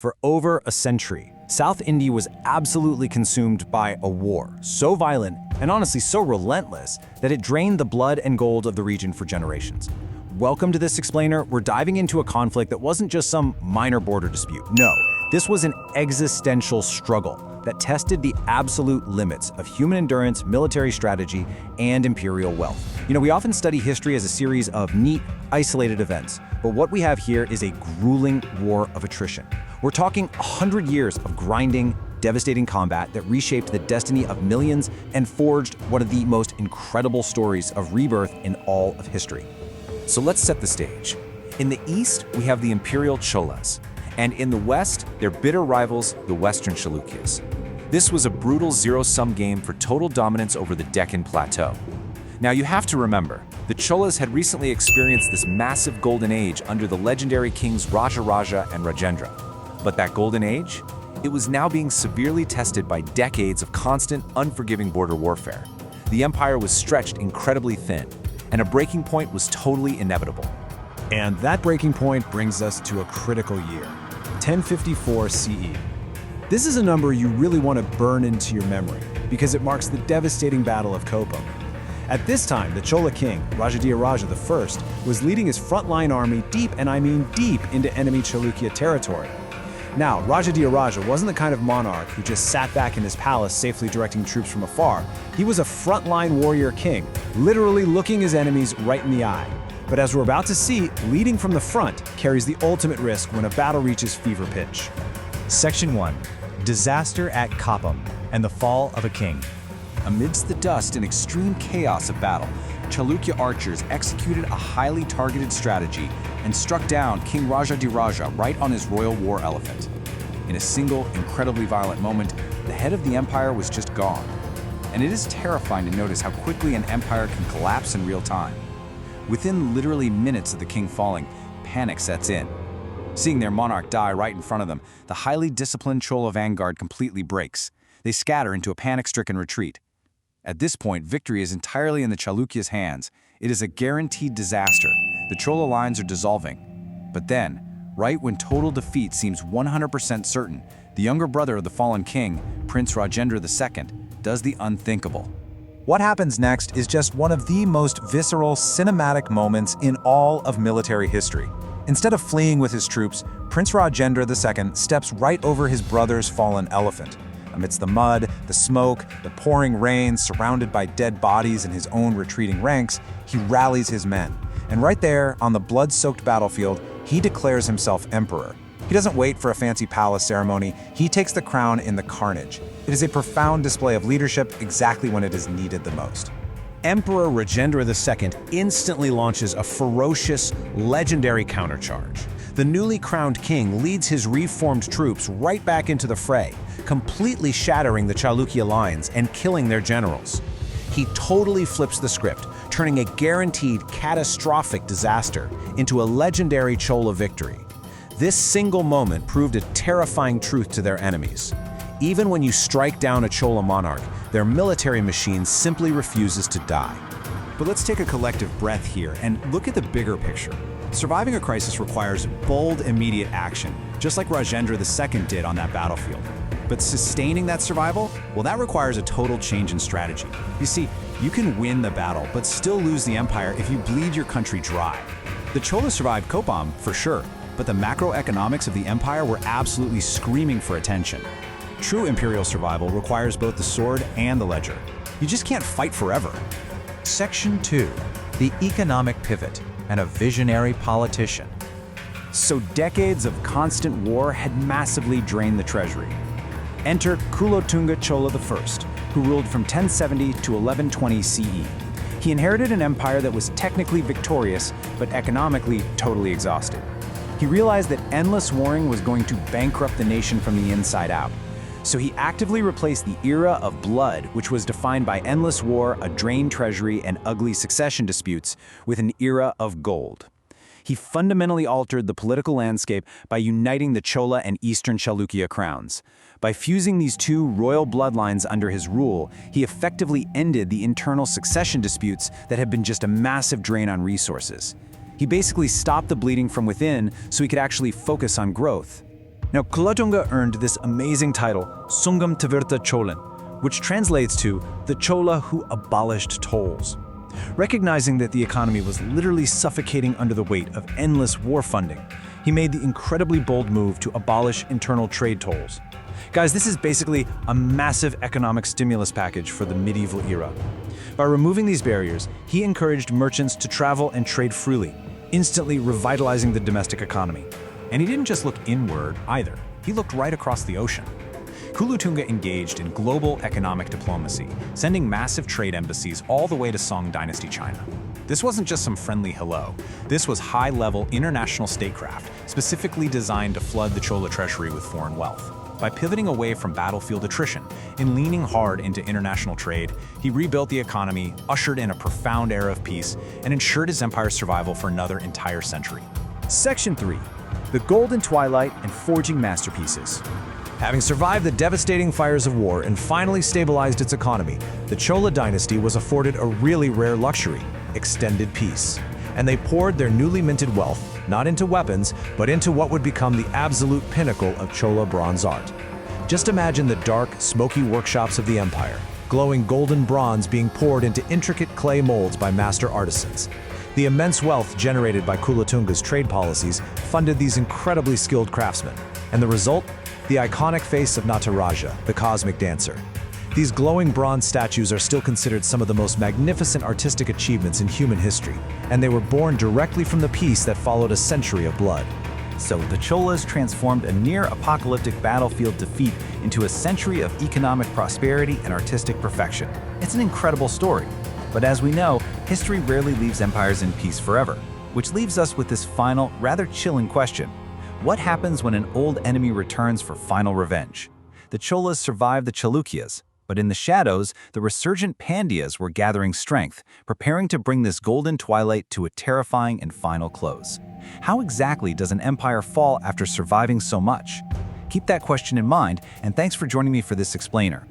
For over a century, South India was absolutely consumed by a war, so violent and honestly so relentless that it drained the blood and gold of the region for generations. Welcome to this explainer. We're diving into a conflict that wasn't just some minor border dispute. No, this was an existential struggle that tested the absolute limits of human endurance, military strategy, and imperial wealth. We often study history as a series of neat, isolated events, but what we have here is a grueling war of attrition. We're talking 100 years of grinding, devastating combat that reshaped the destiny of millions and forged one of the most incredible stories of rebirth in all of history. So let's set the stage. In the east, we have the imperial Cholas, and in the west, their bitter rivals, the Western Chalukyas. This was a brutal zero-sum game for total dominance over the Deccan Plateau. Now you have to remember, the Cholas had recently experienced this massive golden age under the legendary kings Rajaraja and Rajendra. But that golden age? It was now being severely tested by decades of constant, unforgiving border warfare. The empire was stretched incredibly thin, and a breaking point was totally inevitable. And that breaking point brings us to a critical year, 1054 CE. This is a number you really want to burn into your memory because it marks the devastating Battle of Koppam. At this time, the Chola King Rajadhiraja I was leading his frontline army deep, and I mean deep, into enemy Chalukya territory. Now, Rajadhiraja wasn't the kind of monarch who just sat back in his palace safely directing troops from afar. He was a frontline warrior king, literally looking his enemies right in the eye. But as we're about to see, leading from the front carries the ultimate risk when a battle reaches fever pitch. Section 1. Disaster at Koppam and the Fall of a King. Amidst the dust and extreme chaos of battle, Chalukya archers executed a highly targeted strategy and struck down King Rajadhiraja right on his royal war elephant. In a single, incredibly violent moment, the head of the empire was just gone. And it is terrifying to notice how quickly an empire can collapse in real time. Within literally minutes of the king falling, panic sets in. Seeing their monarch die right in front of them, the highly disciplined Chola vanguard completely breaks. They scatter into a panic-stricken retreat. At this point, victory is entirely in the Chalukyas' hands. It is a guaranteed disaster. The Chola lines are dissolving. But then, right when total defeat seems 100% certain, the younger brother of the fallen king, Prince Rajendra II, does the unthinkable. What happens next is just one of the most visceral cinematic moments in all of military history. Instead of fleeing with his troops, Prince Rajendra II steps right over his brother's fallen elephant. Amidst the mud, the smoke, the pouring rain, surrounded by dead bodies in his own retreating ranks, he rallies his men. And right there, on the blood-soaked battlefield, he declares himself emperor. He doesn't wait for a fancy palace ceremony, he takes the crown in the carnage. It is a profound display of leadership exactly when it is needed the most. Emperor Rajendra II instantly launches a ferocious, legendary countercharge. The newly crowned king leads his reformed troops right back into the fray, completely shattering the Chalukya lines and killing their generals. He totally flips the script, turning a guaranteed catastrophic disaster into a legendary Chola victory. This single moment proved a terrifying truth to their enemies. Even when you strike down a Chola monarch, their military machine simply refuses to die. But let's take a collective breath here and look at the bigger picture. Surviving a crisis requires bold, immediate action, just like Rajendra II did on that battlefield. But sustaining that survival, well, that requires a total change in strategy. You see, you can win the battle, but still lose the empire if you bleed your country dry. The Cholas survived Koppam, for sure, but the macroeconomics of the empire were absolutely screaming for attention. True imperial survival requires both the sword and the ledger. You just can't fight forever. Section 2. The Economic Pivot and a Visionary Politician. So decades of constant war had massively drained the treasury. Enter Kulottunga Chola I, who ruled from 1070 to 1120 CE. He inherited an empire that was technically victorious, but economically totally exhausted. He realized that endless warring was going to bankrupt the nation from the inside out. So he actively replaced the era of blood, which was defined by endless war, a drained treasury, and ugly succession disputes, with an era of gold. He fundamentally altered the political landscape by uniting the Chola and Eastern Chalukya crowns. By fusing these two royal bloodlines under his rule, he effectively ended the internal succession disputes that had been just a massive drain on resources. He basically stopped the bleeding from within so he could actually focus on growth. Now, Kulottunga earned this amazing title, Sungam Tavirta Cholan, which translates to the Chola who abolished tolls. Recognizing that the economy was literally suffocating under the weight of endless war funding, he made the incredibly bold move to abolish internal trade tolls. Guys, this is basically a massive economic stimulus package for the medieval era. By removing these barriers, he encouraged merchants to travel and trade freely, instantly revitalizing the domestic economy. And he didn't just look inward either. He looked right across the ocean. Kulottunga engaged in global economic diplomacy, sending massive trade embassies all the way to Song Dynasty China. This wasn't just some friendly hello. This was high-level international statecraft, specifically designed to flood the Chola treasury with foreign wealth. By pivoting away from battlefield attrition and leaning hard into international trade, he rebuilt the economy, ushered in a profound era of peace, and ensured his empire's survival for another entire century. Section 3. The Golden Twilight and Forging Masterpieces. Having survived the devastating fires of war and finally stabilized its economy, the Chola dynasty was afforded a really rare luxury: extended peace. And they poured their newly minted wealth, not into weapons, but into what would become the absolute pinnacle of Chola bronze art. Just imagine the dark, smoky workshops of the empire, glowing golden bronze being poured into intricate clay molds by master artisans. The immense wealth generated by Kulottunga's trade policies funded these incredibly skilled craftsmen, and the result? The iconic face of Nataraja, the cosmic dancer. These glowing bronze statues are still considered some of the most magnificent artistic achievements in human history, and they were born directly from the peace that followed a century of blood. So the Cholas transformed a near-apocalyptic battlefield defeat into a century of economic prosperity and artistic perfection. It's an incredible story. But as we know, history rarely leaves empires in peace forever, which leaves us with this final, rather chilling question. What happens when an old enemy returns for final revenge? The Cholas survived the Chalukyas, but in the shadows, the resurgent Pandyas were gathering strength, preparing to bring this golden twilight to a terrifying and final close. How exactly does an empire fall after surviving so much? Keep that question in mind, and thanks for joining me for this explainer.